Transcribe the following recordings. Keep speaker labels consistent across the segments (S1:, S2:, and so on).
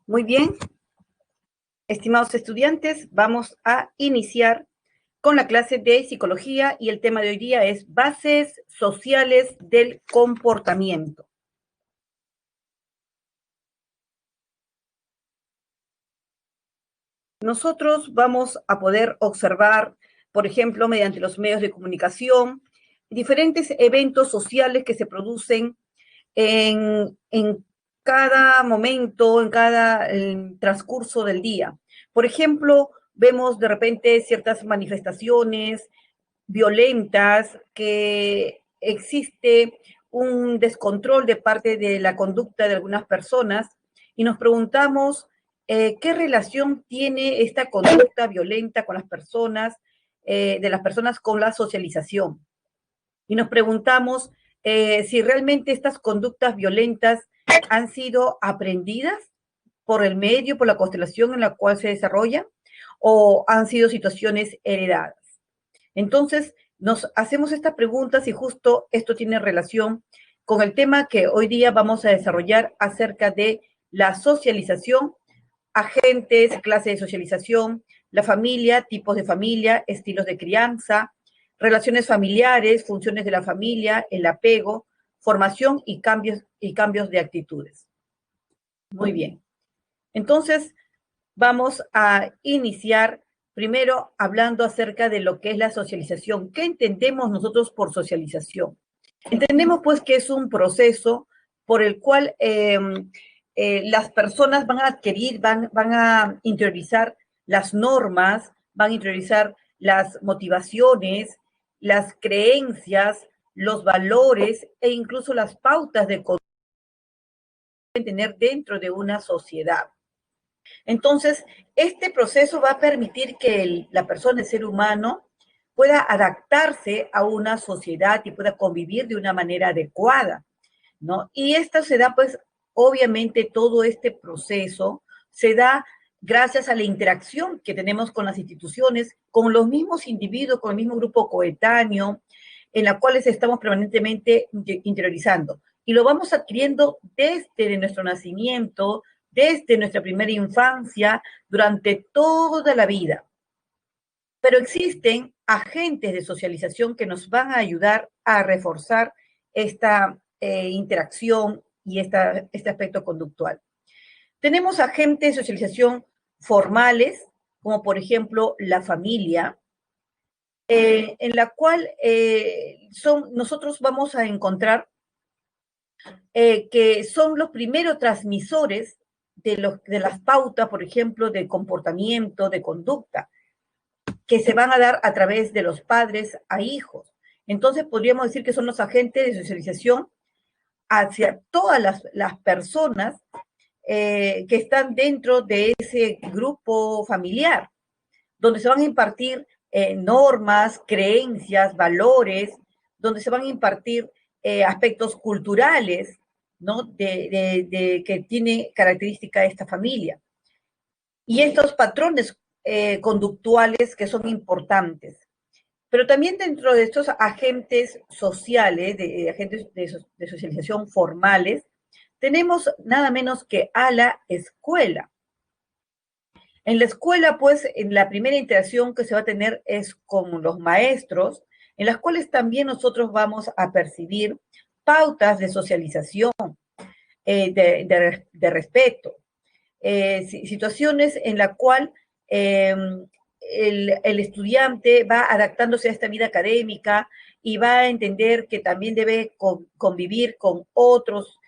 S1: Muy bien, estimados estudiantes, vamos a iniciar con la clase de psicología y el tema de hoy día es bases sociales del comportamiento. Nosotros vamos a poder observar, por ejemplo, mediante los medios de comunicación, diferentes eventos sociales que se producen en cada momento, en cada transcurso del día. Por ejemplo, vemos de repente ciertas manifestaciones violentas, que existe un descontrol de parte de la conducta de algunas personas y nos preguntamos qué relación tiene esta conducta violenta con las personas, de las personas con la socialización. Y nos preguntamos si realmente estas conductas violentas han sido aprendidas por el medio, por la constelación en la cual se desarrolla, o han sido situaciones heredadas. Entonces, nos hacemos estas preguntas y justo esto tiene relación con el tema que hoy día vamos a desarrollar acerca de la socialización, agentes, clase de socialización, la familia, tipos de familia, estilos de crianza, relaciones familiares, funciones de la familia, el apego, formación y cambios de actitudes. Muy bien. Entonces, vamos a iniciar primero hablando acerca de lo que es la socialización. ¿Qué entendemos nosotros por socialización? Entendemos pues que es un proceso por el cual las personas van a adquirir, van a interiorizar las normas, van a interiorizar las motivaciones, las creencias, los valores e incluso las pautas de conducta que deben tener dentro de una sociedad. Entonces, este proceso va a permitir que la persona, el ser humano, pueda adaptarse a una sociedad y pueda convivir de una manera adecuada, ¿no? Y esto se da, pues, obviamente todo este proceso se da gracias a la interacción que tenemos con las instituciones, con los mismos individuos, con el mismo grupo coetáneo, en la cual estamos permanentemente interiorizando. Y lo vamos adquiriendo desde nuestro nacimiento, desde nuestra primera infancia, durante toda la vida. Pero existen agentes de socialización que nos van a ayudar a reforzar esta interacción y este aspecto conductual. Tenemos agentes de socialización formales, como por ejemplo la familia, en la cual nosotros vamos a encontrar que son los primeros transmisores de las pautas, por ejemplo, de comportamiento, de conducta, que se van a dar a través de los padres a hijos. Entonces, podríamos decir que son los agentes de socialización hacia todas las personas que están dentro de ese grupo familiar, donde se van a impartir normas, creencias, valores, donde se van a impartir aspectos culturales, ¿no? Que tiene característica esta familia. Y estos patrones conductuales que son importantes. Pero también dentro de estos agentes sociales, agentes de socialización formales, tenemos nada menos que a la escuela. En la escuela, pues, en la primera interacción que se va a tener es con los maestros, en las cuales también nosotros vamos a percibir pautas de socialización, de respeto, situaciones en la cual el estudiante va adaptándose a esta vida académica y va a entender que también debe convivir con otros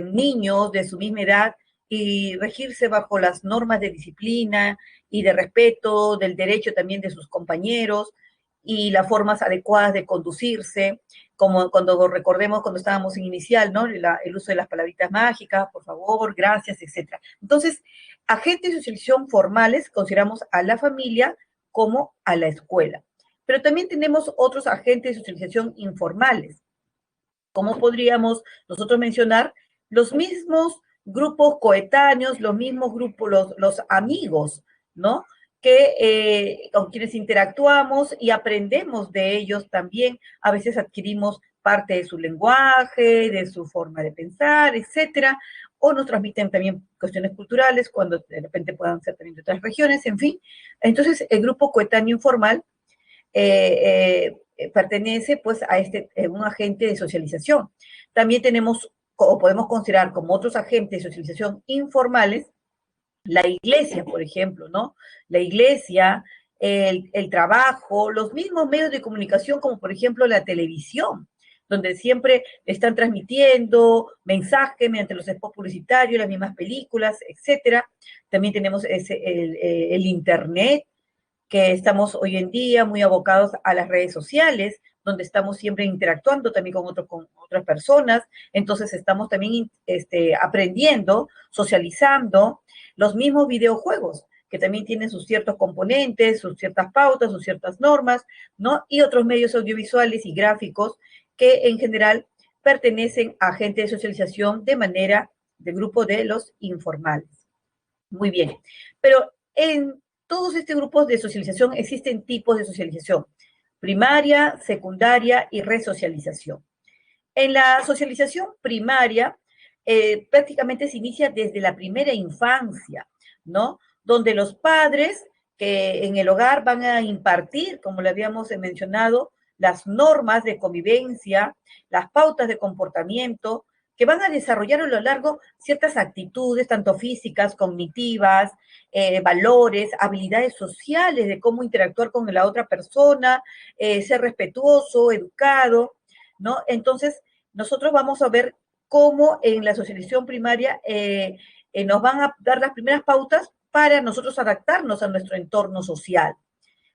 S1: niños de su misma edad y regirse bajo las normas de disciplina y de respeto, del derecho también de sus compañeros y las formas adecuadas de conducirse, como cuando recordemos cuando estábamos en inicial, ¿no? El uso de las palabritas mágicas, por favor, gracias, etc. Entonces, agentes de socialización formales consideramos a la familia como a la escuela. Pero también tenemos otros agentes de socialización informales. ¿Cómo podríamos nosotros mencionar? Los mismos grupos coetáneos, los mismos grupos, los amigos, ¿no? Con quienes interactuamos y aprendemos de ellos también. A veces adquirimos parte de su lenguaje, de su forma de pensar, etcétera. o nos transmiten también cuestiones culturales, cuando de repente puedan ser también de otras regiones, en fin. Entonces, el grupo coetáneo informal pertenece pues a un agente de socialización. También tenemos, o podemos considerar como otros agentes de socialización informales, la iglesia, por ejemplo, ¿no? La iglesia, el trabajo, los mismos medios de comunicación, como por ejemplo la televisión, donde siempre están transmitiendo mensajes mediante los spots publicitarios, las mismas películas, etcétera. También tenemos el Internet, que estamos hoy en día muy abocados a las redes sociales, donde estamos siempre interactuando también con otras personas, entonces estamos también aprendiendo, socializando, los mismos videojuegos, que también tienen sus ciertos componentes, sus ciertas pautas, sus ciertas normas, ¿no? Y otros medios audiovisuales y gráficos que en general pertenecen a agentes de socialización de manera del grupo de los informales. Muy bien, pero en todos estos grupos de socialización existen tipos de socialización: primaria, secundaria y resocialización. En la socialización primaria, prácticamente se inicia desde la primera infancia, ¿no? Donde los padres que en el hogar van a impartir, como le habíamos mencionado, las normas de convivencia, las pautas de comportamiento, que van a desarrollar a lo largo ciertas actitudes, tanto físicas, cognitivas, valores, habilidades sociales de cómo interactuar con la otra persona, ser respetuoso, educado, ¿no? Entonces, nosotros vamos a ver cómo en la socialización primaria nos van a dar las primeras pautas para nosotros adaptarnos a nuestro entorno social.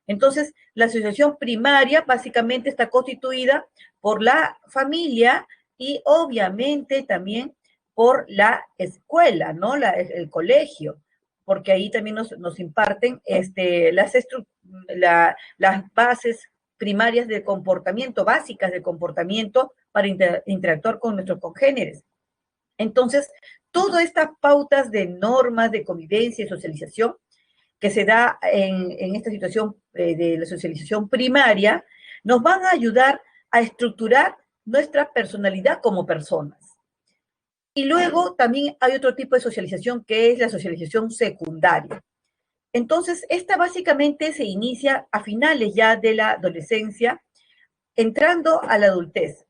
S1: Entonces, la asociación primaria básicamente está constituida por la familia y obviamente también por la escuela, ¿no? El colegio, porque ahí también nos imparten las bases primarias de comportamiento, básicas de comportamiento para interactuar con nuestros congéneres. Entonces, todas estas pautas de normas de convivencia y socialización que se da en esta situación de la socialización primaria, nos van a ayudar a estructurar nuestra personalidad como personas. Y luego también hay otro tipo de socialización que es la socialización secundaria. Entonces, esta básicamente se inicia a finales ya de la adolescencia, entrando a la adultez.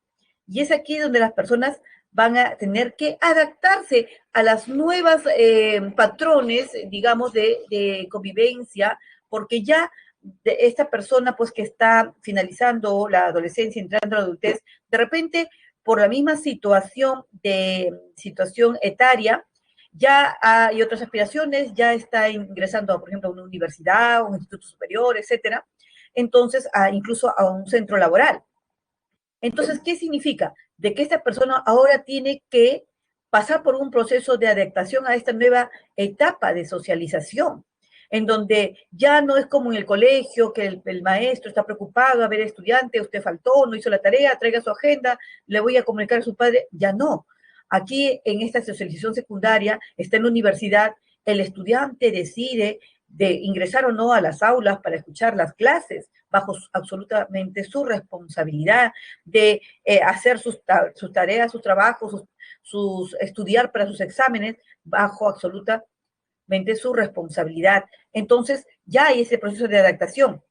S1: Y es aquí donde las personas van a tener que adaptarse a las nuevas patrones, digamos, de convivencia, porque ya esta persona, pues, que está finalizando la adolescencia, entrando a la adultez, de repente, por la misma situación etaria, ya hay otras aspiraciones, ya está ingresando, por ejemplo, a una universidad, a un instituto superior, etcétera, entonces, incluso a un centro laboral. Entonces, ¿qué significa? De que esta persona ahora tiene que pasar por un proceso de adaptación a esta nueva etapa de socialización, en donde ya no es como en el colegio, que el maestro está preocupado, a ver, estudiante, usted faltó, no hizo la tarea, traiga su agenda, le voy a comunicar a su padre, ya no. Aquí, en esta socialización secundaria, está en la universidad, el estudiante decide de ingresar o no a las aulas para escuchar las clases, bajo absolutamente su responsabilidad, de hacer sus tareas, sus trabajos, estudiar para sus exámenes, bajo absolutamente su responsabilidad. Entonces, ya hay ese proceso de adaptación,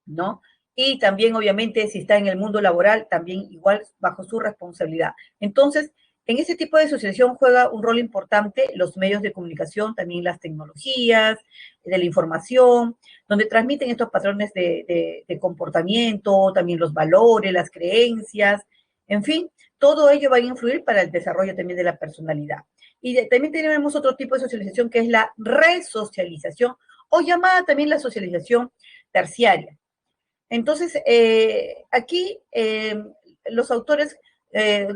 S1: ¿no? Y también, obviamente, si está en el mundo laboral, también igual bajo su responsabilidad. Entonces, en ese tipo de asociación juega un rol importante los medios de comunicación, también las tecnologías, de la información, donde transmiten estos patrones de comportamiento, también los valores, las creencias, en fin, todo ello va a influir para el desarrollo también de la personalidad. Y también tenemos otro tipo de socialización que es la resocialización, o llamada también la socialización terciaria. Entonces, aquí los autores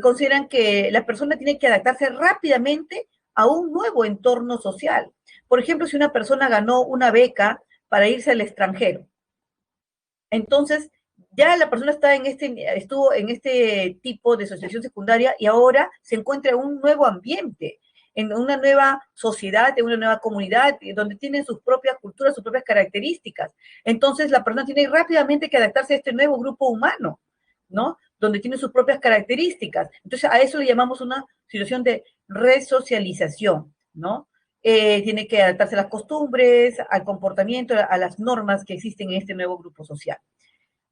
S1: consideran que la persona tiene que adaptarse rápidamente a un nuevo entorno social. Por ejemplo, si una persona ganó una beca para irse al extranjero, entonces ya la persona estuvo en este tipo de asociación secundaria y ahora se encuentra en un nuevo ambiente, en una nueva sociedad, en una nueva comunidad, donde tienen sus propias culturas, sus propias características. Entonces la persona tiene rápidamente que adaptarse a este nuevo grupo humano, ¿no? donde tiene sus propias características. Entonces, a eso le llamamos una situación de resocialización, ¿no? Tiene que adaptarse a las costumbres, al comportamiento, a las normas que existen en este nuevo grupo social.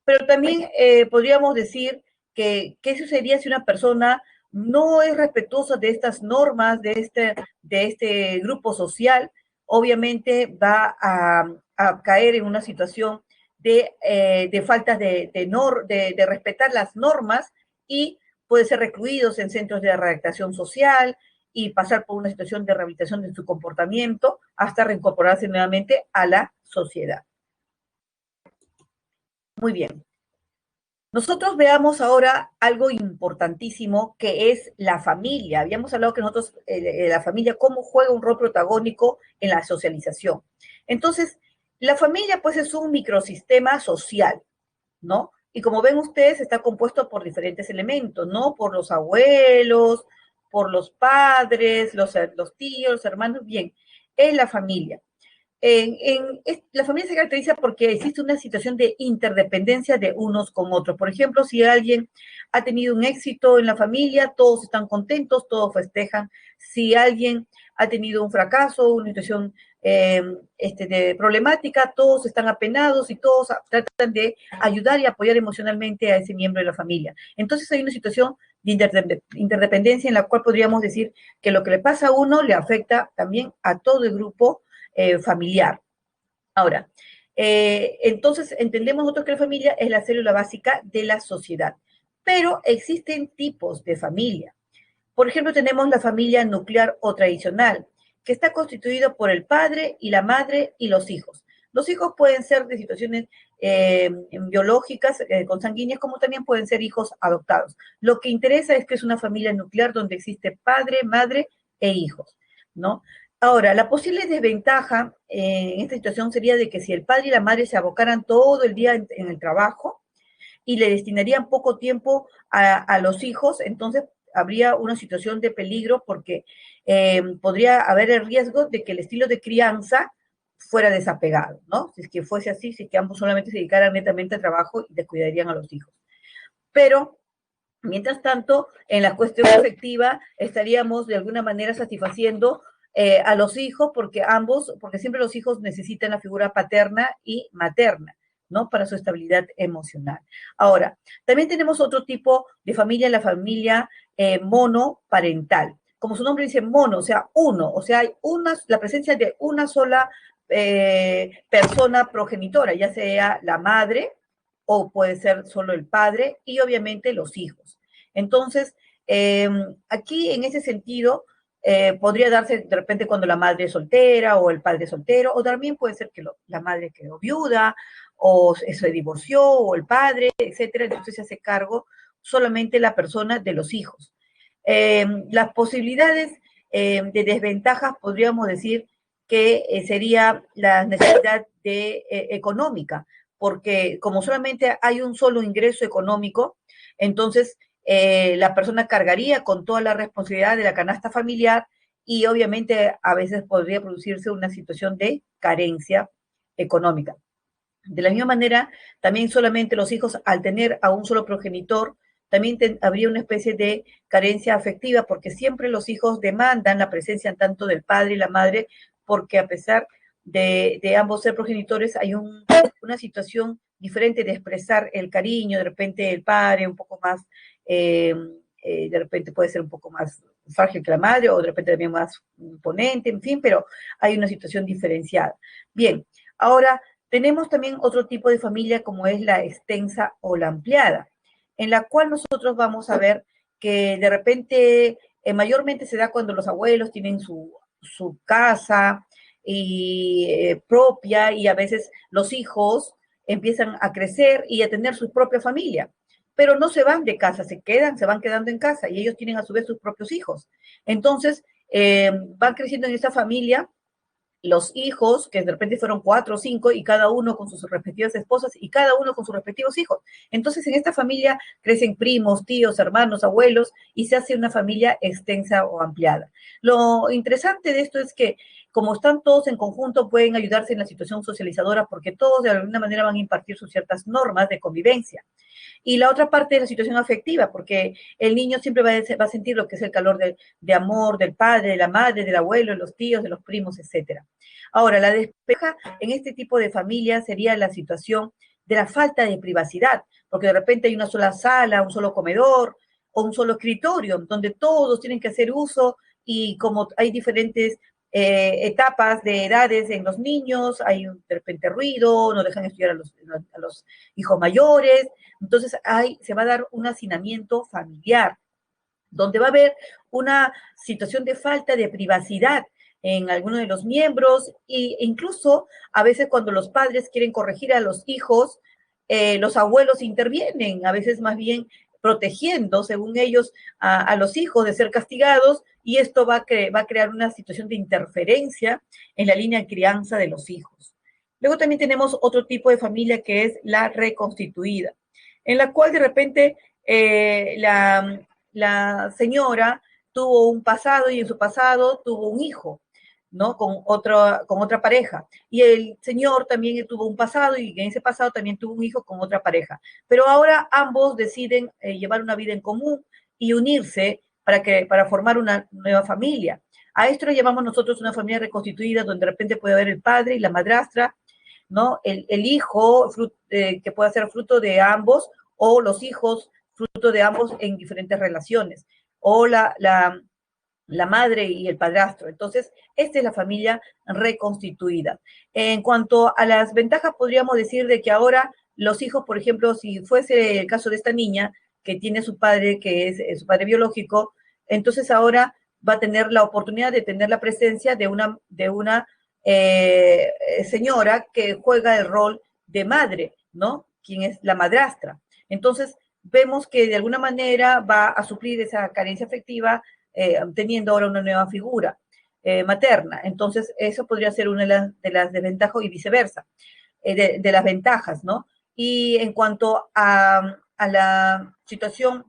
S1: Pero también podríamos decir que qué sucedería si una persona no es respetuosa de estas normas, de este grupo social, obviamente va a caer en una situación de falta de respetar las normas y puede ser recluidos en centros de readaptación social y pasar por una situación de rehabilitación de su comportamiento hasta reincorporarse nuevamente a la sociedad. Muy bien. Nosotros veamos ahora algo importantísimo que es la familia. Habíamos hablado que nosotros, la familia, cómo juega un rol protagónico en la socialización. Entonces, la familia pues es un microsistema social, ¿no? Y como ven ustedes, está compuesto por diferentes elementos, ¿no? Por los abuelos, por los padres, los tíos, los hermanos, bien, es la familia. La familia se caracteriza porque existe una situación de interdependencia de unos con otros. Por ejemplo, si alguien ha tenido un éxito en la familia, todos están contentos, todos festejan. Si alguien ha tenido un fracaso, una situación de problemática, todos están apenados y todos tratan de ayudar y apoyar emocionalmente a ese miembro de la familia. Entonces hay una situación de interdependencia en la cual podríamos decir que lo que le pasa a uno le afecta también a todo el grupo familiar. Ahora, entonces entendemos nosotros que la familia es la célula básica de la sociedad, pero existen tipos de familia. Por ejemplo, tenemos la familia nuclear o tradicional, que está constituida por el padre y la madre y los hijos. Los hijos pueden ser de situaciones biológicas, consanguíneas, como también pueden ser hijos adoptados. Lo que interesa es que es una familia nuclear donde existe padre, madre e hijos, ¿no? Ahora, la posible desventaja en esta situación sería de que si el padre y la madre se abocaran todo el día en el trabajo y le destinarían poco tiempo a los hijos, entonces habría una situación de peligro porque podría haber el riesgo de que el estilo de crianza fuera desapegado, ¿no? Si es que fuese así, si es que ambos solamente se dedicaran netamente al trabajo y descuidarían a los hijos. Pero mientras tanto, en la cuestión afectiva estaríamos de alguna manera satisfaciendo a los hijos porque siempre los hijos necesitan la figura paterna y materna, ¿no? Para su estabilidad emocional. Ahora, también tenemos otro tipo de familia, la familia monoparental. Como su nombre dice, mono, o sea, uno, o sea, hay la presencia de una sola persona progenitora, ya sea la madre, o puede ser solo el padre y obviamente los hijos. Entonces, aquí en ese sentido, podría darse de repente cuando la madre es soltera o el padre es soltero, o también puede ser que la madre quedó viuda o se divorció o el padre, etcétera, entonces se hace cargo solamente la persona de los hijos. Las posibilidades de desventajas podríamos decir que sería la necesidad económica, porque como solamente hay un solo ingreso económico, entonces la persona cargaría con toda la responsabilidad de la canasta familiar y obviamente a veces podría producirse una situación de carencia económica. De la misma manera, también solamente los hijos, al tener a un solo progenitor, también habría una especie de carencia afectiva, porque siempre los hijos demandan la presencia tanto del padre y la madre, porque a pesar de ambos ser progenitores, hay una situación diferente de expresar el cariño, de repente el padre un poco más, de repente puede ser un poco más frágil que la madre, o de repente también más imponente, en fin, pero hay una situación diferenciada. Bien, ahora tenemos también otro tipo de familia como es la extensa o la ampliada, en la cual nosotros vamos a ver que de repente mayormente se da cuando los abuelos tienen su casa propia y a veces los hijos empiezan a crecer y a tener su propia familia, pero no se van de casa, se van quedando en casa y ellos tienen a su vez sus propios hijos. Entonces, van creciendo en esta familia los hijos, que de repente fueron 4 o 5, y cada uno con sus respectivas esposas y cada uno con sus respectivos hijos. Entonces, en esta familia crecen primos, tíos, hermanos, abuelos, y se hace una familia extensa o ampliada. Lo interesante de esto es que como están todos en conjunto, pueden ayudarse en la situación socializadora porque todos de alguna manera van a impartir sus ciertas normas de convivencia. Y la otra parte es la situación afectiva, porque el niño siempre va a sentir lo que es el calor de amor del padre, de la madre, del abuelo, de los tíos, de los primos, etcétera. Ahora, la despeja en este tipo de familia sería la situación de la falta de privacidad, porque de repente hay una sola sala, un solo comedor o un solo escritorio, donde todos tienen que hacer uso y como hay diferentes etapas de edades en los niños, hay de repente ruido, no dejan estudiar a los hijos mayores, entonces se va a dar un hacinamiento familiar, donde va a haber una situación de falta de privacidad en algunos de los miembros e incluso a veces cuando los padres quieren corregir a los hijos, los abuelos intervienen, a veces más bien protegiendo, según ellos, a los hijos de ser castigados y esto va a crear una situación de interferencia en la línea de crianza de los hijos. Luego también tenemos otro tipo de familia que es la reconstituida, en la cual de repente la señora tuvo un pasado y en su pasado tuvo un hijo, ¿no? Con otra pareja. Y el señor también tuvo un pasado y en ese pasado también tuvo un hijo con otra pareja. Pero ahora ambos deciden llevar una vida en común y unirse para formar una nueva familia. A esto lo llamamos nosotros una familia reconstituida, donde de repente puede haber el padre y la madrastra, ¿no? El hijo que puede ser fruto de ambos o los hijos fruto de ambos en diferentes relaciones, o la madre y el padrastro. Entonces, esta es la familia reconstituida. En cuanto a las ventajas, podríamos decir de que ahora los hijos, por ejemplo, si fuese el caso de esta niña que tiene su padre, que es su padre biológico, entonces ahora va a tener la oportunidad de tener la presencia de una señora que juega el rol de madre, ¿no? Quien es la madrastra. Entonces, vemos que de alguna manera va a suplir esa carencia afectiva teniendo ahora una nueva figura materna. Entonces, eso podría ser una de las desventajas y viceversa, de las ventajas, ¿no? Y en cuanto a la situación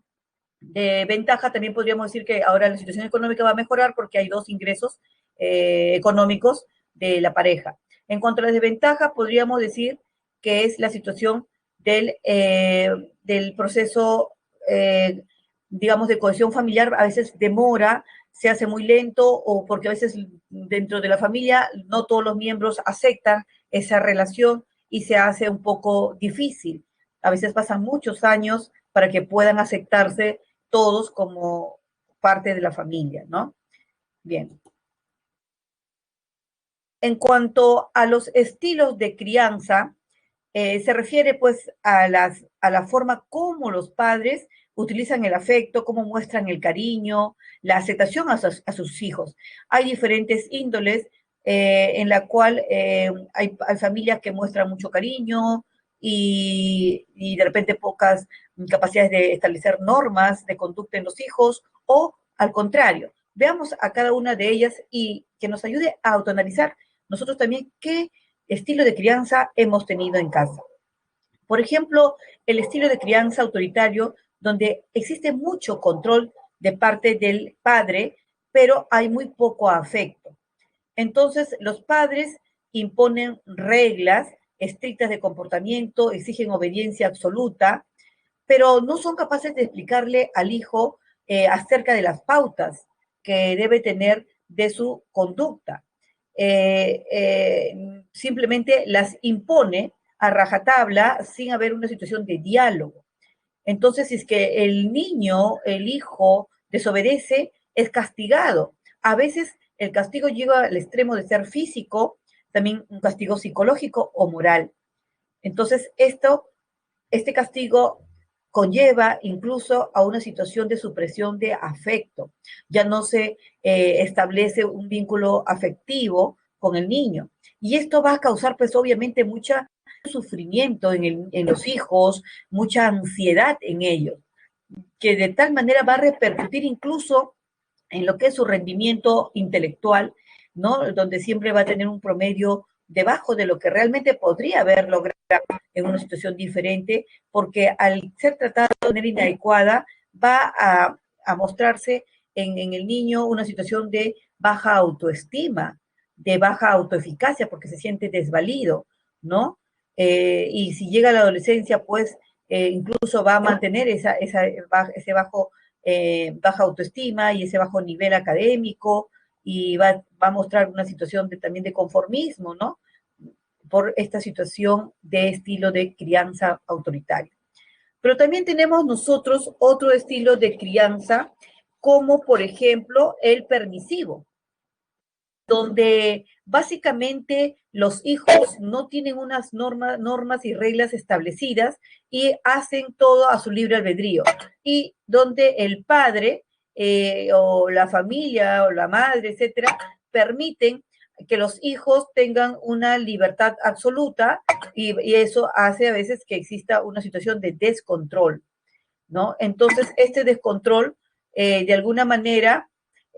S1: de ventaja, también podríamos decir que ahora la situación económica va a mejorar porque hay dos ingresos económicos de la pareja. En cuanto a las desventajas, podríamos decir que es la situación del proceso, digamos, de cohesión familiar, a veces demora, se hace muy lento o porque a veces dentro de la familia no todos los miembros aceptan esa relación y se hace un poco difícil. A veces pasan muchos años para que puedan aceptarse todos como parte de la familia, ¿no? Bien. En cuanto a los estilos de crianza, se refiere pues a la forma como los padres utilizan el afecto, cómo muestran el cariño, la aceptación a sus hijos. Hay diferentes índoles en la cual hay familias que muestran mucho cariño y de repente pocas capacidades de establecer normas de conducta en los hijos o al contrario. Veamos a cada una de ellas y que nos ayude a autoanalizar nosotros también qué estilo de crianza hemos tenido en casa. Por ejemplo, el estilo de crianza autoritario, donde existe mucho control de parte del padre, pero hay muy poco afecto. Entonces, los padres imponen reglas estrictas de comportamiento, exigen obediencia absoluta, pero no son capaces de explicarle al hijo acerca de las pautas que debe tener de su conducta. Simplemente las impone a rajatabla sin haber una situación de diálogo. Entonces, si es que el niño, el hijo, desobedece, es castigado. A veces el castigo llega al extremo de ser físico, también un castigo psicológico o moral. Entonces, este castigo conlleva incluso a una situación de supresión de afecto. Ya no se establece un vínculo afectivo con el niño. Y esto va a causar, pues, obviamente, mucho sufrimiento en los hijos, mucha ansiedad en ellos, que de tal manera va a repercutir incluso en lo que es su rendimiento intelectual, ¿no? Donde siempre va a tener un promedio debajo de lo que realmente podría haber logrado en una situación diferente, porque al ser tratado de manera inadecuada va a mostrarse en el niño una situación de baja autoestima, de baja autoeficacia porque se siente desvalido, ¿no? Y si llega a la adolescencia, pues incluso va a mantener ese baja autoestima y ese bajo nivel académico y va a mostrar una situación también de conformismo, ¿no? Por esta situación de estilo de crianza autoritaria. Pero también tenemos nosotros otro estilo de crianza, como por ejemplo el permisivo, donde básicamente los hijos no tienen unas normas y reglas establecidas y hacen todo a su libre albedrío. Y donde el padre o la familia o la madre, etcétera, permiten que los hijos tengan una libertad absoluta y eso hace a veces que exista una situación de descontrol, ¿no? Entonces, este descontrol, de alguna manera,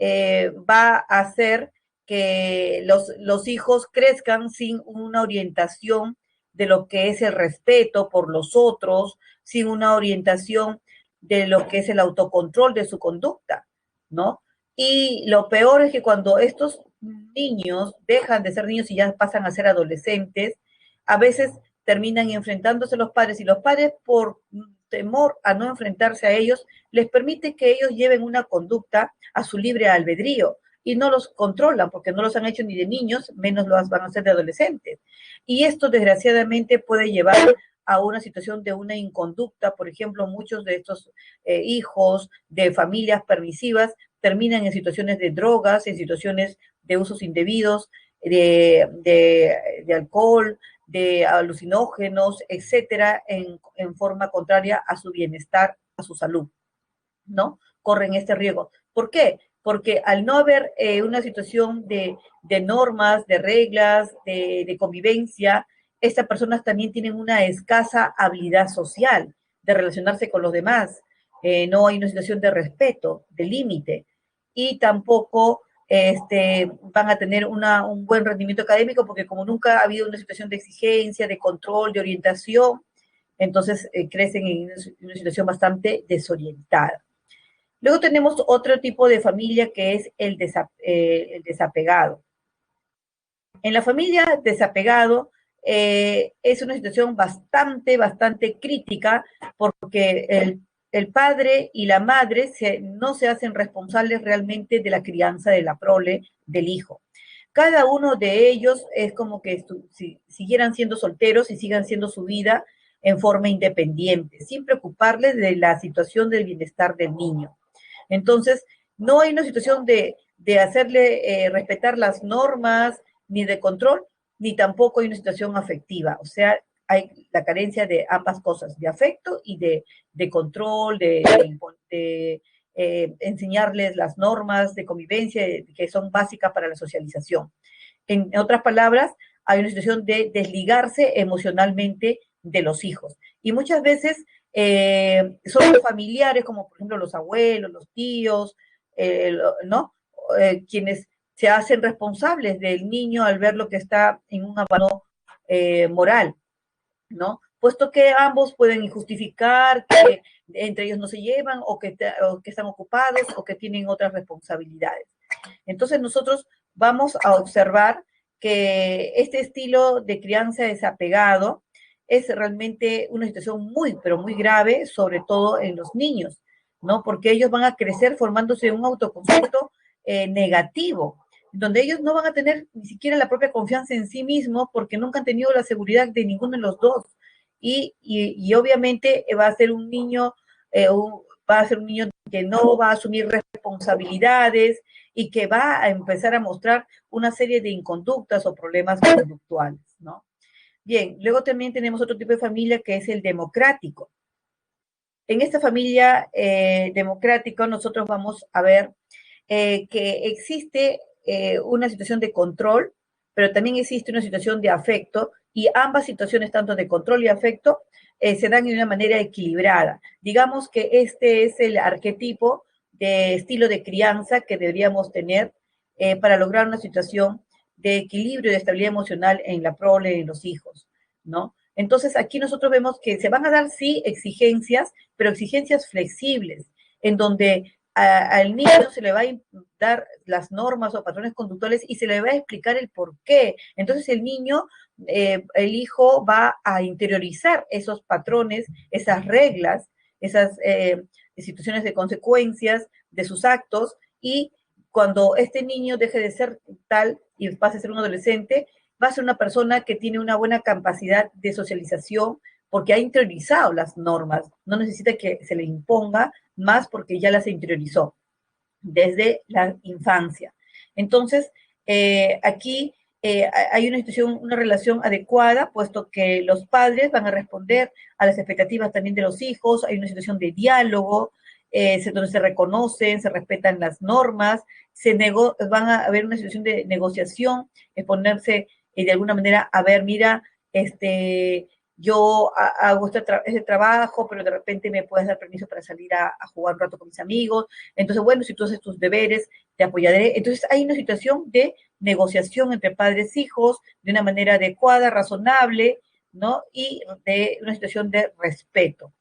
S1: va a hacer que los hijos crezcan sin una orientación de lo que es el respeto por los otros, sin una orientación de lo que es el autocontrol de su conducta, ¿no? Y lo peor es que cuando estos niños dejan de ser niños y ya pasan a ser adolescentes, a veces terminan enfrentándose a los padres y los padres por temor a no enfrentarse a ellos les permite que ellos lleven una conducta a su libre albedrío y no los controlan porque no los han hecho ni de niños, menos los van a hacer de adolescentes. Y esto desgraciadamente puede llevar a una situación de una inconducta. Por ejemplo, muchos de estos hijos de familias permisivas terminan en situaciones de drogas, en situaciones de usos indebidos, de alcohol, de alucinógenos, etcétera, en forma contraria a su bienestar, a su salud, ¿no? Corren este riesgo. ¿Por qué? Porque al no haber una situación de normas, de reglas, de convivencia, estas personas también tienen una escasa habilidad social de relacionarse con los demás. No hay una situación de respeto, de límite, y tampoco van a tener un buen rendimiento académico porque como nunca ha habido una situación de exigencia, de control, de orientación, entonces crecen en una situación bastante desorientada. Luego tenemos otro tipo de familia que es el desapegado. En la familia desapegado es una situación bastante crítica porque el padre y la madre no se hacen responsables realmente de la crianza de la prole del hijo. Cada uno de ellos es como que si siguieran siendo solteros y sigan siendo su vida en forma independiente, sin preocuparles de la situación del bienestar del niño. Entonces, no hay una situación de hacerle respetar las normas, ni de control, ni tampoco hay una situación afectiva. O sea, hay la carencia de ambas cosas, de afecto y de control, de enseñarles las normas de convivencia que son básicas para la socialización. En otras palabras, hay una situación de desligarse emocionalmente de los hijos. Y muchas veces son los familiares, como por ejemplo los abuelos, los tíos, ¿no? Quienes se hacen responsables del niño al ver lo que está en un abandono moral, ¿no? Puesto que ambos pueden justificar que entre ellos no se llevan o que están ocupados o que tienen otras responsabilidades. Entonces nosotros vamos a observar que este estilo de crianza desapegado es realmente una situación muy, pero muy grave, sobre todo en los niños, ¿no? Porque ellos van a crecer formándose un autoconcepto negativo, donde ellos no van a tener ni siquiera la propia confianza en sí mismos porque nunca han tenido la seguridad de ninguno de los dos. Y obviamente va a ser un niño, que no va a asumir responsabilidades y que va a empezar a mostrar una serie de inconductas o problemas conductuales, ¿no? Bien, luego también tenemos otro tipo de familia que es el democrático. En esta familia democrática nosotros vamos a ver que existe una situación de control, pero también existe una situación de afecto y ambas situaciones, tanto de control y afecto, se dan de una manera equilibrada. Digamos que este es el arquetipo de estilo de crianza que deberíamos tener para lograr una situación de equilibrio y de estabilidad emocional en la prole, en los hijos, ¿no? Entonces, aquí nosotros vemos que se van a dar, sí, exigencias, pero exigencias flexibles, en donde al niño se le va a dar las normas o patrones conductuales y se le va a explicar el por qué. Entonces el niño, el hijo va a interiorizar esos patrones, esas reglas, esas situaciones de consecuencias de sus actos, y cuando este niño deje de ser tal y pase a ser un adolescente, va a ser una persona que tiene una buena capacidad de socialización porque ha interiorizado las normas, no necesita que se le imponga más porque ya las interiorizó desde la infancia. Entonces, aquí hay una situación, una relación adecuada, puesto que los padres van a responder a las expectativas también de los hijos, hay una situación de diálogo, donde se reconocen, se respetan las normas, van a haber una situación de negociación, exponerse de alguna manera a ver, mira, yo hago este trabajo, pero de repente me puedes dar permiso para salir a jugar un rato con mis amigos. Entonces, bueno, si tú haces tus deberes, te apoyaré. Entonces, hay una situación de negociación entre padres e hijos de una manera adecuada, razonable, ¿no? Y de una situación de respeto.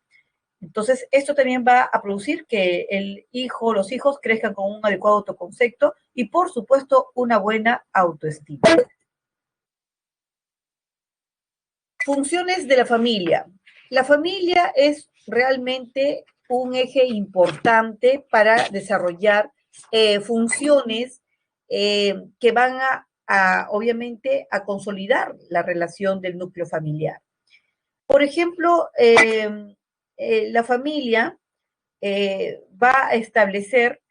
S1: Entonces, esto también va a producir que los hijos crezcan con un adecuado autoconcepto y, por supuesto, una buena autoestima. Funciones de la familia. La familia es realmente un eje importante para desarrollar funciones que van obviamente, a consolidar la relación del núcleo familiar. Por ejemplo, la familia va a establecer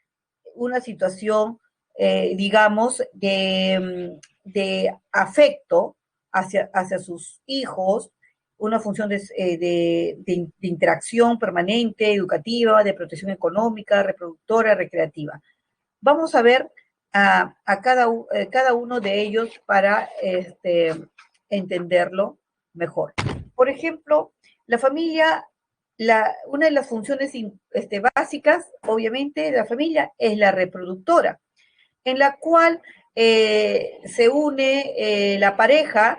S1: una situación, digamos, de afecto hacia sus hijos, una función de interacción permanente, educativa, de protección económica, reproductora, recreativa. Vamos a ver cada uno de ellos para entenderlo mejor. Por ejemplo, la familia, una de las funciones básicas, obviamente, de la familia es la reproductora, en la cual se une la pareja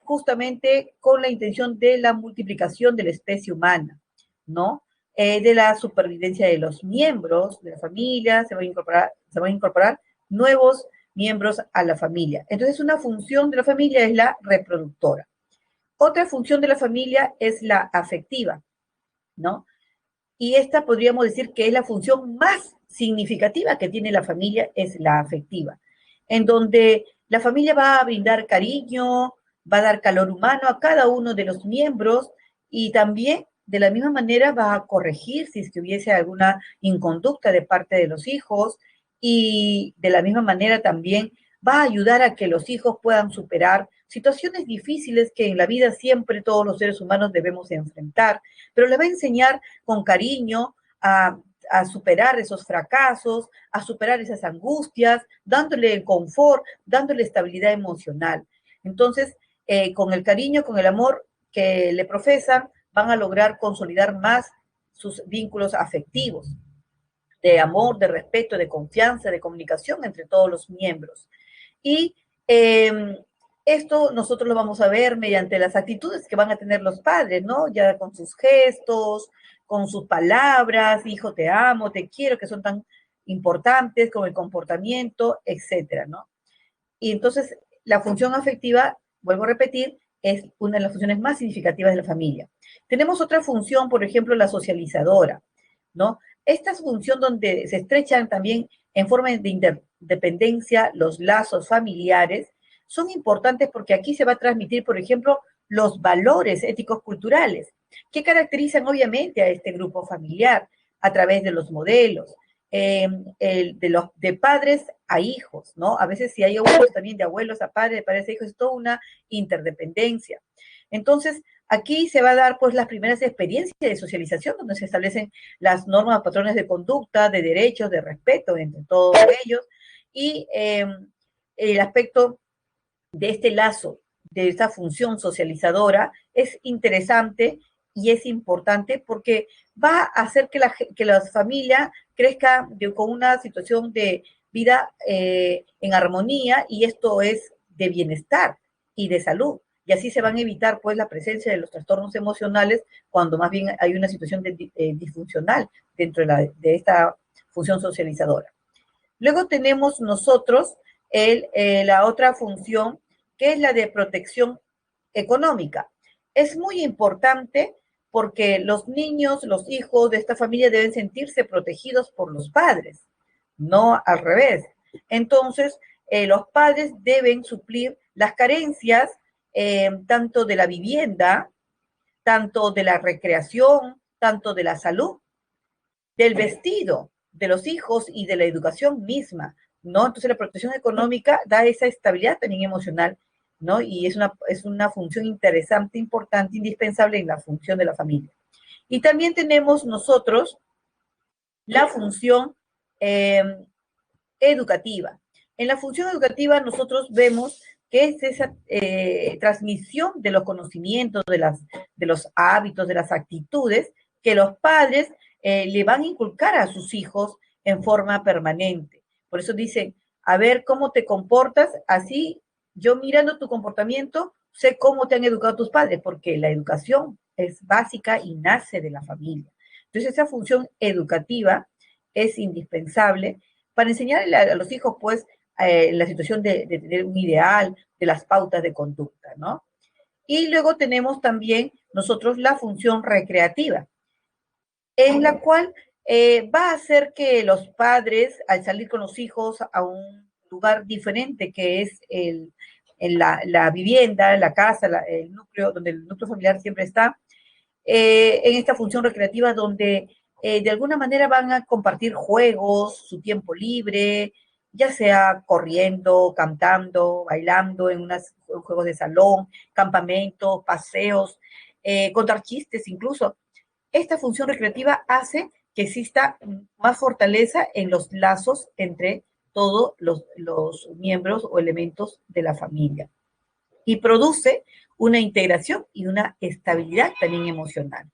S1: justamente con la intención de la multiplicación de la especie humana, ¿no? De la supervivencia de los miembros de la familia, se van a incorporar nuevos miembros a la familia. Entonces, una función de la familia es la reproductora. Otra función de la familia es la afectiva, ¿no? Y esta podríamos decir que es la función más significativa que tiene la familia, es la afectiva, en donde la familia va a brindar cariño, va a dar calor humano a cada uno de los miembros y también de la misma manera va a corregir si es que hubiese alguna inconducta de parte de los hijos, y de la misma manera también va a ayudar a que los hijos puedan superar situaciones difíciles que en la vida siempre todos los seres humanos debemos enfrentar, pero le va a enseñar con cariño a superar esos fracasos, a superar esas angustias, dándole el confort, dándole estabilidad emocional. Entonces, con el cariño, con el amor que le profesan, van a lograr consolidar más sus vínculos afectivos, de amor, de respeto, de confianza, de comunicación entre todos los miembros. Y esto nosotros lo vamos a ver mediante las actitudes que van a tener los padres, ¿no? Ya con sus gestos, con sus palabras, hijo, te amo, te quiero, que son tan importantes, con el comportamiento, etcétera, ¿no? Y entonces la función afectiva, vuelvo a repetir, es una de las funciones más significativas de la familia. Tenemos otra función, por ejemplo, la socializadora, ¿no? Esta es función donde se estrechan también en forma de interdependencia los lazos familiares, son importantes porque aquí se va a transmitir, por ejemplo, los valores éticos culturales que caracterizan obviamente a este grupo familiar a través de los modelos, de padres a hijos, ¿no? A veces si hay abuelos también de abuelos a padres, de padres a hijos, es toda una interdependencia. Entonces, aquí se va a dar pues las primeras experiencias de socialización donde se establecen las normas, patrones de conducta, de derechos, de respeto entre todos ellos, y el aspecto de este lazo, de esta función socializadora, es interesante y es importante porque va a hacer que la familia crezca con una situación de vida en armonía, y esto es de bienestar y de salud. Y así se van a evitar pues la presencia de los trastornos emocionales cuando más bien hay una situación disfuncional dentro de esta función socializadora. Luego tenemos nosotros la otra función, que es la de protección económica. Es muy importante porque los niños, los hijos de esta familia deben sentirse protegidos por los padres, no al revés. Entonces, los padres deben suplir las carencias tanto de la vivienda, tanto de la recreación, tanto de la salud, del vestido de los hijos y de la educación misma, ¿no? Entonces la protección económica da esa estabilidad también emocional, ¿no? Y es una función interesante, importante, indispensable en la función de la familia. Y también tenemos nosotros la función educativa. En la función educativa nosotros vemos que es esa transmisión de los conocimientos, de los hábitos, de las actitudes que los padres le van a inculcar a sus hijos en forma permanente. Por eso dicen, a ver cómo te comportas, así yo mirando tu comportamiento sé cómo te han educado tus padres, porque la educación es básica y nace de la familia. Entonces esa función educativa es indispensable para enseñarle a los hijos, pues, la situación de tener un ideal, de las pautas de conducta, ¿no? Y luego tenemos también nosotros la función recreativa, en la cual va a hacer que los padres, al salir con los hijos a un lugar diferente que es la vivienda, la casa, el núcleo, donde el núcleo familiar siempre está, en esta función recreativa donde de alguna manera van a compartir juegos, su tiempo libre, ya sea corriendo, cantando, bailando en juegos de salón, campamentos, paseos, contar chistes incluso. Esta función recreativa hace que exista más fortaleza en los lazos entre todos los miembros o elementos de la familia y produce una integración y una estabilidad también emocional.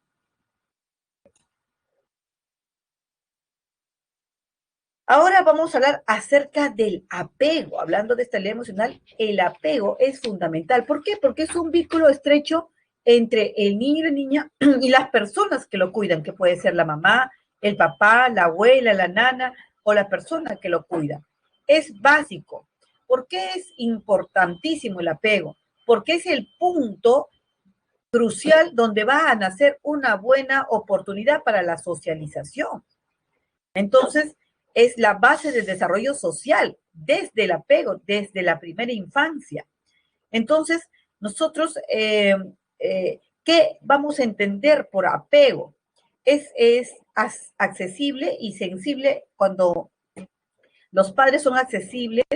S1: Ahora vamos a hablar acerca del apego. Hablando de estabilidad emocional, el apego es fundamental. ¿Por qué? Porque es un vínculo estrecho entre el niño y la niña y las personas que lo cuidan, que puede ser la mamá, el papá, la abuela, la nana o la persona que lo cuida. Es básico. ¿Por qué es importantísimo el apego? Porque es el punto crucial donde va a nacer una buena oportunidad para la socialización. Entonces, es la base del desarrollo social desde el apego, desde la primera infancia. Entonces, nosotros, ¿qué vamos a entender por apego? Es accesible y sensible cuando los padres son accesibles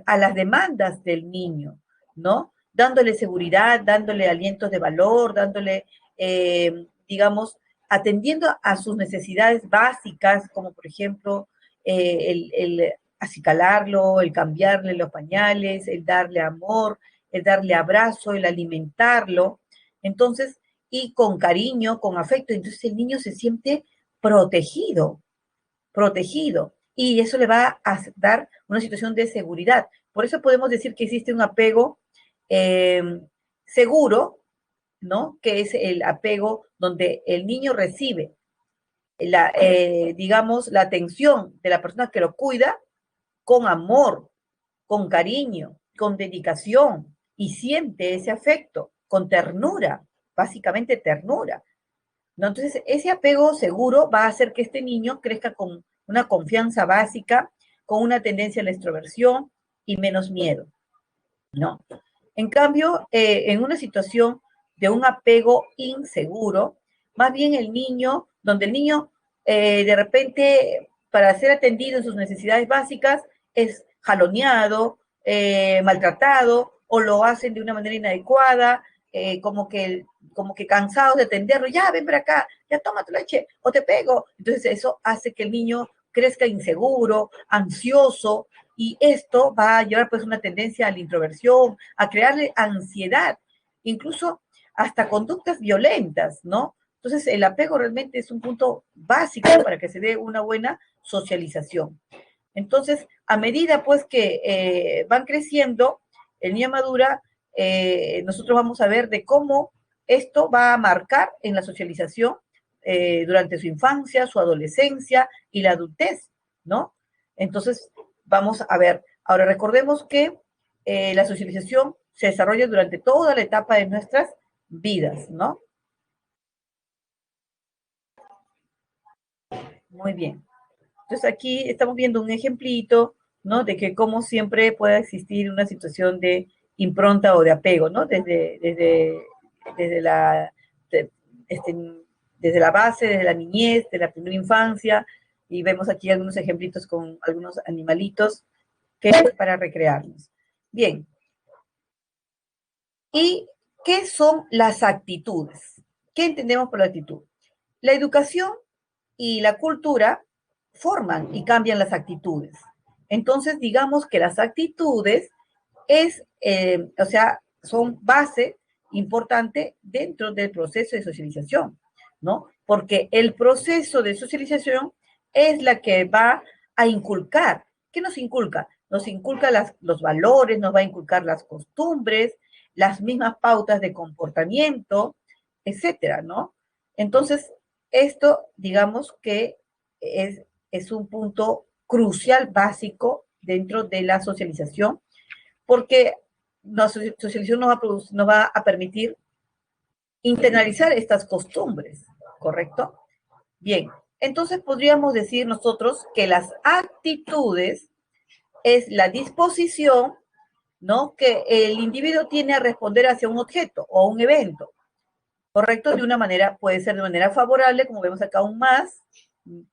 S1: a las demandas del niño, ¿no? Dándole seguridad, dándole alientos de valor, dándole, atendiendo a sus necesidades básicas, como por ejemplo el acicalarlo, el cambiarle los pañales, el darle amor, el darle abrazo, el alimentarlo. Entonces, y con cariño, con afecto, entonces el niño se siente protegido, protegido, y eso le va a dar una situación de seguridad. Por eso podemos decir que existe un apego seguro, ¿no? Que es el apego donde el niño recibe la atención de la persona que lo cuida con amor, con cariño, con dedicación, y siente ese afecto, con ternura, básicamente ternura, ¿no? Entonces, ese apego seguro va a hacer que este niño crezca con una confianza básica, con una tendencia a la extroversión y menos miedo, ¿no? En cambio, en una situación de un apego inseguro, más bien el niño, donde el niño de repente, para ser atendido en sus necesidades básicas, es jaloneado, maltratado, o lo hacen de una manera inadecuada, como que cansados de atenderlo, ya ven para acá, ya toma tu leche, o te pego. Entonces eso hace que el niño crezca inseguro, ansioso, y esto va a llevar pues una tendencia a la introversión, a crearle ansiedad, incluso hasta conductas violentas, ¿no? Entonces el apego realmente es un punto básico para que se dé una buena socialización. Entonces, a medida pues que van creciendo, el niño madura, nosotros vamos a ver de cómo esto va a marcar en la socialización durante su infancia, su adolescencia y la adultez, ¿no? Entonces, vamos a ver. Ahora, recordemos que la socialización se desarrolla durante toda la etapa de nuestras vidas, ¿no? Muy bien. Entonces, aquí estamos viendo un ejemplito, ¿no? De que cómo siempre puede existir una situación de impronta o de apego, ¿no? Desde la, de- este, desde la base, desde la niñez, de la primera infancia, y vemos aquí algunos ejemplitos con algunos animalitos que es para recrearnos. Bien, ¿y qué son las actitudes? ¿Qué entendemos por la actitud? La educación y la cultura forman y cambian las actitudes. Entonces, digamos que las actitudes o sea, son base importante dentro del proceso de socialización, ¿no? Porque el proceso de socialización es la que va a inculcar. ¿Qué nos inculca? Nos inculca los valores, nos va a inculcar las costumbres, las mismas pautas de comportamiento, etcétera, ¿no? Entonces, esto, digamos que es un punto crucial, básico dentro de la socialización, porque la socialización nos va a permitir internalizar estas costumbres, ¿correcto? Bien, entonces podríamos decir nosotros que las actitudes es la disposición, ¿no? Que el individuo tiene a responder hacia un objeto o un evento, ¿correcto? De una manera, puede ser de manera favorable, como vemos acá un más,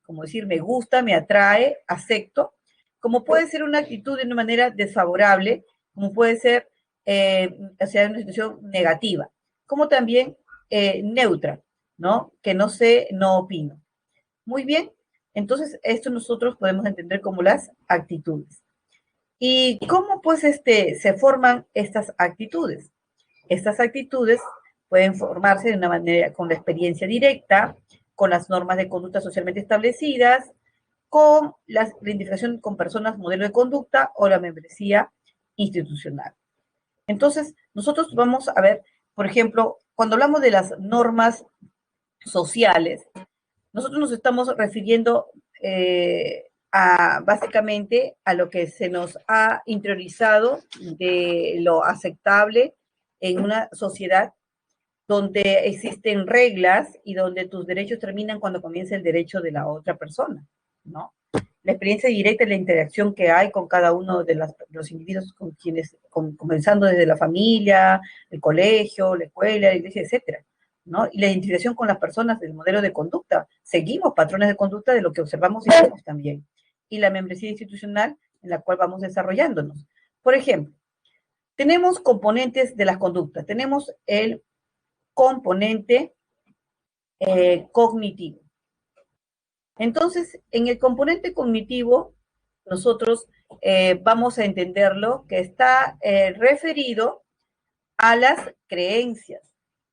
S1: como decir me gusta, me atrae, acepto, como puede ser una actitud de una manera desfavorable, como puede ser, o sea, una situación negativa, como también neutra, ¿no? Que no sé, no opino. Muy bien, entonces esto nosotros podemos entender como las actitudes. ¿Y cómo pues se forman estas actitudes? Estas actitudes pueden formarse de una manera con la experiencia directa, con las normas de conducta socialmente establecidas, con la identificación con personas modelo de conducta o la membresía institucional. Entonces, nosotros vamos a ver, por ejemplo, cuando hablamos de las normas sociales, nosotros nos estamos refiriendo básicamente a lo que se nos ha interiorizado de lo aceptable en una sociedad donde existen reglas y donde tus derechos terminan cuando comienza el derecho de la otra persona, ¿no? La experiencia directa y la interacción que hay con cada uno de los individuos con quienes, comenzando desde la familia, el colegio, la escuela, la iglesia, etcétera, ¿no? Y la identificación con las personas del modelo de conducta. Seguimos patrones de conducta de lo que observamos y vemos también. Y la membresía institucional en la cual vamos desarrollándonos. Por ejemplo, tenemos componentes de las conductas. Tenemos el componente cognitivo. Entonces, en el componente cognitivo, nosotros vamos a entenderlo que está referido a las creencias,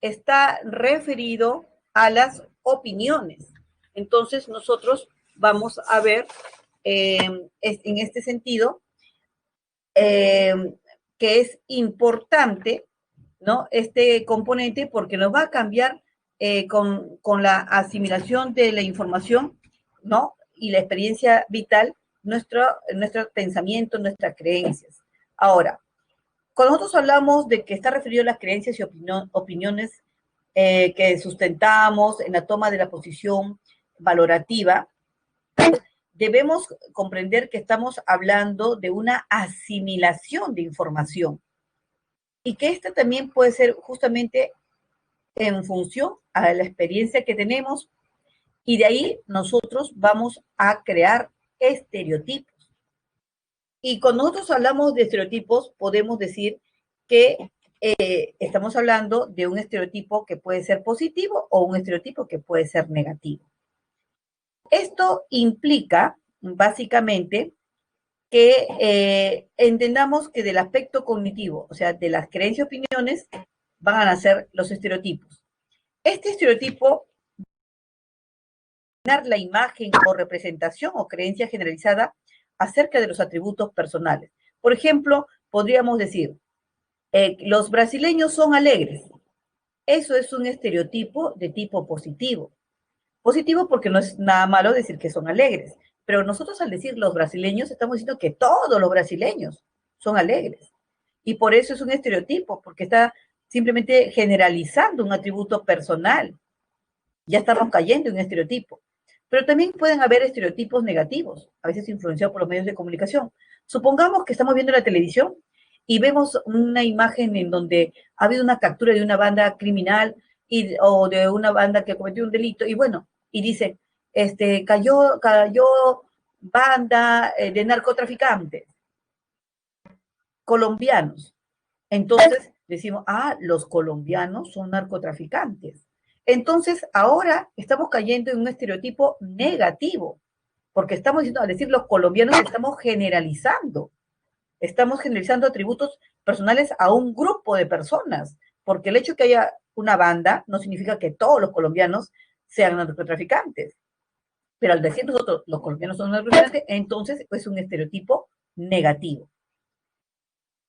S1: está referido a las opiniones. Entonces, nosotros vamos a ver en este sentido eh, que es importante, ¿no? Este componente porque nos va a cambiar con la asimilación de la información, ¿no? Y la experiencia vital, nuestro pensamiento, nuestras creencias. Ahora, cuando nosotros hablamos de que está referido a las creencias y opiniones que sustentamos en la toma de la posición valorativa, debemos comprender que estamos hablando de una asimilación de información y que esta también puede ser justamente en función a la experiencia que tenemos y de ahí nosotros vamos a crear estereotipos. Y cuando nosotros hablamos de estereotipos, podemos decir que estamos hablando de un estereotipo que puede ser positivo o un estereotipo que puede ser negativo. Esto implica, básicamente, que entendamos que del aspecto cognitivo, o sea, de las creencias y opiniones, van a nacer los estereotipos. Este estereotipo la imagen o representación o creencia generalizada acerca de los atributos personales. Por ejemplo, podríamos decir, los brasileños son alegres. Eso es un estereotipo de tipo positivo. Positivo porque no es nada malo decir que son alegres, pero nosotros al decir los brasileños estamos diciendo que todos los brasileños son alegres. Y por eso es un estereotipo, porque está simplemente generalizando un atributo personal. Ya estamos cayendo en un estereotipo. Pero también pueden haber estereotipos negativos, a veces influenciados por los medios de comunicación. Supongamos que estamos viendo la televisión y vemos una imagen en donde ha habido una captura de una banda criminal o de una banda que cometió un delito, y bueno, y dice, cayó banda de narcotraficantes colombianos. Entonces decimos, los colombianos son narcotraficantes. Entonces ahora estamos cayendo en un estereotipo negativo, porque estamos diciendo, al decir los colombianos, estamos generalizando atributos personales a un grupo de personas, porque el hecho de que haya una banda no significa que todos los colombianos sean narcotraficantes. Pero al decir nosotros los colombianos son narcotraficantes, entonces es un estereotipo negativo.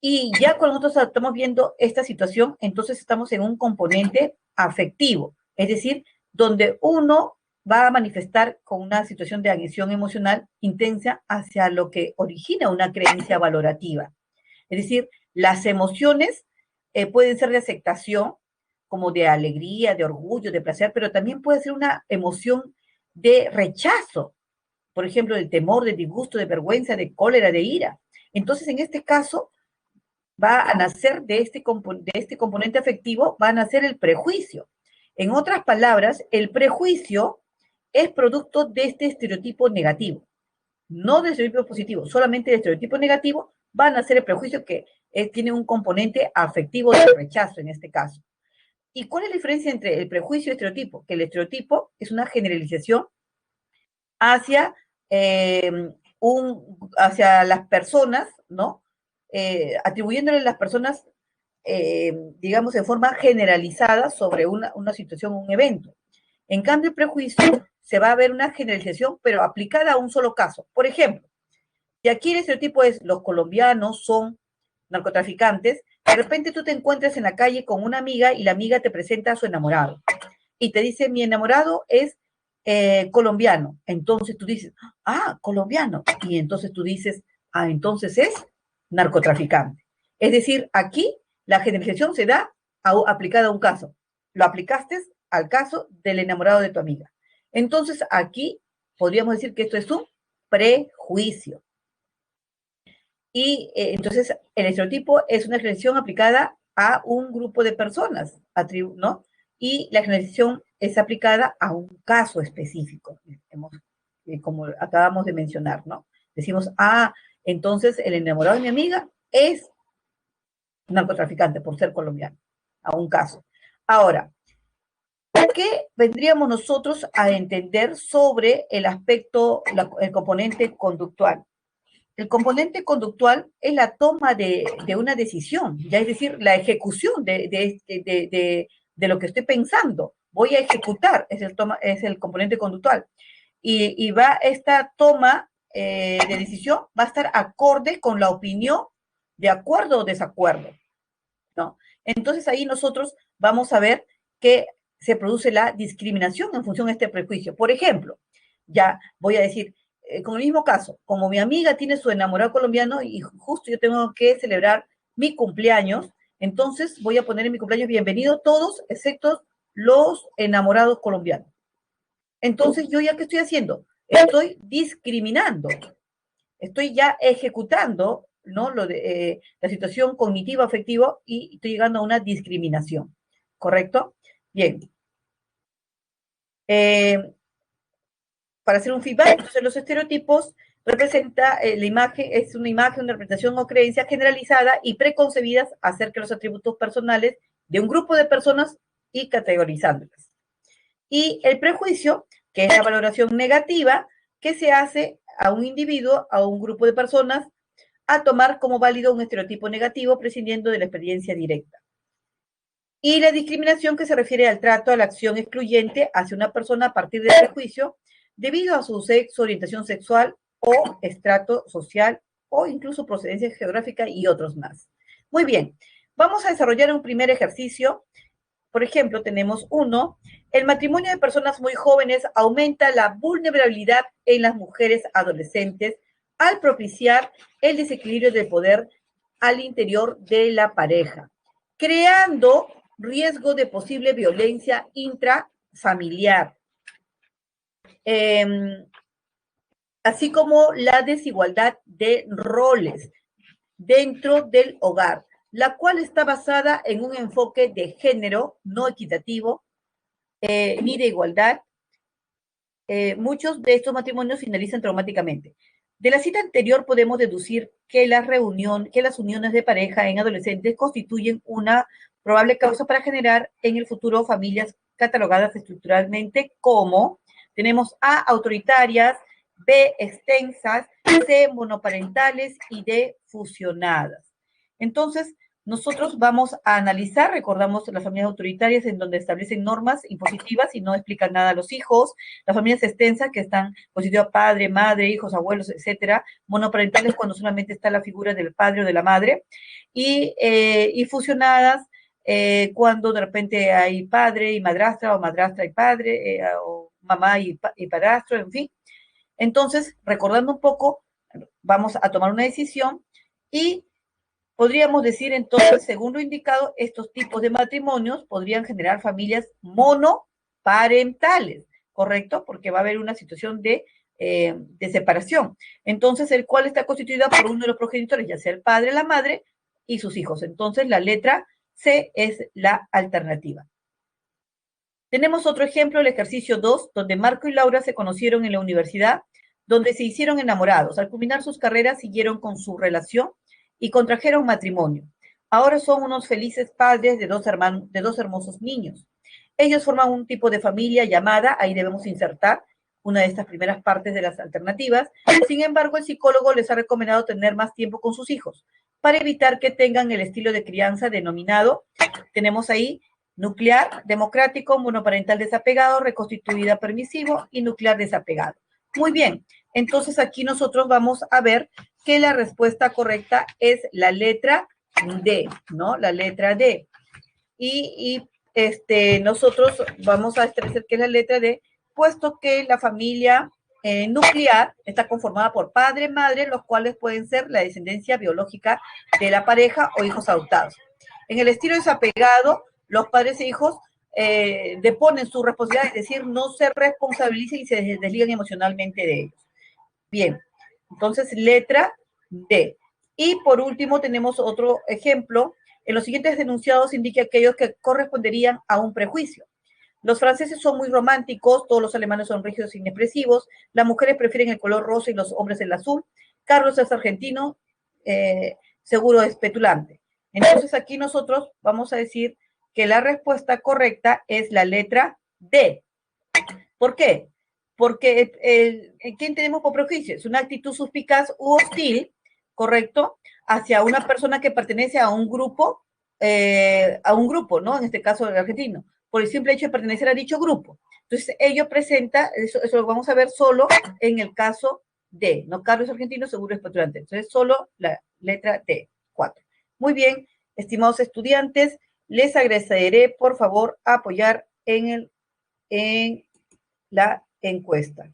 S1: Y ya cuando nosotros estamos viendo esta situación, entonces estamos en un componente afectivo, es decir, donde uno va a manifestar con una situación de agresión emocional intensa hacia lo que origina una creencia valorativa. Es decir, las emociones pueden ser de aceptación, como de alegría, de orgullo, de placer, pero también puede ser una emoción de rechazo, por ejemplo, de temor, de disgusto, de vergüenza, de cólera, de ira. Entonces, en este caso, va a nacer de este componente afectivo, va a nacer el prejuicio. En otras palabras, el prejuicio es producto de este estereotipo negativo, no del estereotipo positivo, solamente del estereotipo negativo va a nacer el prejuicio que tiene un componente afectivo de rechazo en este caso. ¿Y cuál es la diferencia entre el prejuicio y el estereotipo? Que el estereotipo es una generalización hacia, hacia las personas, ¿no? Atribuyéndole a las personas, digamos, en forma generalizada sobre una situación, un evento. En cambio, el prejuicio se va a ver una generalización, pero aplicada a un solo caso. Por ejemplo, si aquí el estereotipo es los colombianos son narcotraficantes, de repente tú te encuentras en la calle con una amiga y la amiga te presenta a su enamorado y te dice, mi enamorado es colombiano. Entonces tú dices, colombiano. Y entonces tú dices, entonces es narcotraficante. Es decir, aquí la generalización se da aplicada a un caso. Lo aplicaste al caso del enamorado de tu amiga. Entonces aquí podríamos decir que esto es un prejuicio. Y entonces el estereotipo es una generalización aplicada a un grupo de personas, ¿no? Y la generalización es aplicada a un caso específico, como acabamos de mencionar, ¿no? Decimos, entonces el enamorado de mi amiga es narcotraficante por ser colombiano, a un caso. Ahora, ¿qué vendríamos nosotros a entender sobre el aspecto, el componente conductual? El componente conductual es la toma de una decisión, ya es decir, la ejecución de lo que estoy pensando. Voy a ejecutar, es el componente conductual. Y va esta toma de decisión, va a estar acorde con la opinión, de acuerdo o desacuerdo, ¿no? Entonces ahí nosotros vamos a ver que se produce la discriminación en función de este prejuicio. Por ejemplo, ya voy a decir, con el mismo caso, como mi amiga tiene su enamorado colombiano y justo yo tengo que celebrar mi cumpleaños, entonces voy a poner en mi cumpleaños bienvenido todos, excepto los enamorados colombianos. Entonces, ¿yo ya qué estoy haciendo? Estoy discriminando, estoy ya ejecutando, ¿no? La situación cognitiva afectiva y estoy llegando a una discriminación, ¿correcto? Bien. Para hacer un feedback, entonces los estereotipos representa la imagen, es una imagen, una representación o creencia generalizada y preconcebidas acerca de los atributos personales de un grupo de personas y categorizándolas. Y el prejuicio, que es la valoración negativa que se hace a un individuo, a un grupo de personas, a tomar como válido un estereotipo negativo prescindiendo de la experiencia directa. Y la discriminación, que se refiere al trato, a la acción excluyente hacia una persona a partir del prejuicio debido a su sexo, orientación sexual o estrato social o incluso procedencia geográfica y otros más. Muy bien, vamos a desarrollar un primer ejercicio Por ejemplo, tenemos uno, el matrimonio de personas muy jóvenes aumenta la vulnerabilidad en las mujeres adolescentes al propiciar el desequilibrio de poder al interior de la pareja, creando riesgo de posible violencia intrafamiliar, así como la desigualdad de roles dentro del hogar, la cual está basada en un enfoque de género no equitativo ni de igualdad. Muchos de estos matrimonios finalizan traumáticamente. De la cita anterior podemos deducir que las uniones de pareja en adolescentes constituyen una probable causa para generar en el futuro familias catalogadas estructuralmente como, tenemos A, autoritarias, B, extensas, C, monoparentales y D, fusionadas. Entonces, nosotros vamos a analizar, recordamos las familias autoritarias en donde establecen normas impositivas y no explican nada a los hijos, las familias extensas que están constituidas padre, madre, hijos, abuelos, etcétera, monoparentales cuando solamente está la figura del padre o de la madre, y fusionadas cuando de repente hay padre y madrastra, o madrastra y padre, o mamá y padrastro, en fin. Entonces, recordando un poco, vamos a tomar una decisión y podríamos decir entonces, según lo indicado, estos tipos de matrimonios podrían generar familias monoparentales, ¿correcto? Porque va a haber una situación de separación. Entonces, el cual está constituida por uno de los progenitores, ya sea el padre, la madre y sus hijos. Entonces, la letra C es la alternativa. Tenemos otro ejemplo, el ejercicio 2, donde Marco y Laura se conocieron en la universidad, donde se hicieron enamorados. Al culminar sus carreras, siguieron con su relación y contrajeron matrimonio. Ahora son unos felices padres de dos hermosos niños. Ellos forman un tipo de familia llamada, ahí debemos insertar una de estas primeras partes de las alternativas. Sin embargo, el psicólogo les ha recomendado tener más tiempo con sus hijos para evitar que tengan el estilo de crianza denominado, tenemos ahí, nuclear, democrático, monoparental desapegado, reconstituida permisivo y nuclear desapegado. Muy bien, entonces aquí nosotros vamos a ver que la respuesta correcta es la letra D, ¿no? La letra D. Nosotros vamos a establecer que es la letra D, puesto que la familia nuclear está conformada por padre, madre, los cuales pueden ser la descendencia biológica de la pareja o hijos adoptados. En el estilo desapegado, los padres e hijos deponen su responsabilidad, es decir, no se responsabilizan y se desligan emocionalmente de ellos. Bien, entonces letra D. Y por último tenemos otro ejemplo. En los siguientes enunciados indica aquellos que corresponderían a un prejuicio. Los franceses son muy románticos, todos los alemanes son rígidos e inexpresivos, las mujeres prefieren el color rosa y los hombres el azul. Carlos es argentino, seguro es petulante. Entonces aquí nosotros vamos a decir que la respuesta correcta es la letra D. ¿Por qué? Porque ¿quién tenemos por prejuicio? Es una actitud suspicaz u hostil, ¿correcto? Hacia una persona que pertenece a un grupo, ¿no? En este caso el argentino, por el simple hecho de pertenecer a dicho grupo. Entonces, ello presenta, eso lo vamos a ver solo en el caso D, ¿no? Carlos argentino, seguro es petulante. Entonces, solo la letra D, 4. Muy bien, estimados estudiantes, les agradeceré, por favor, apoyar en la encuesta.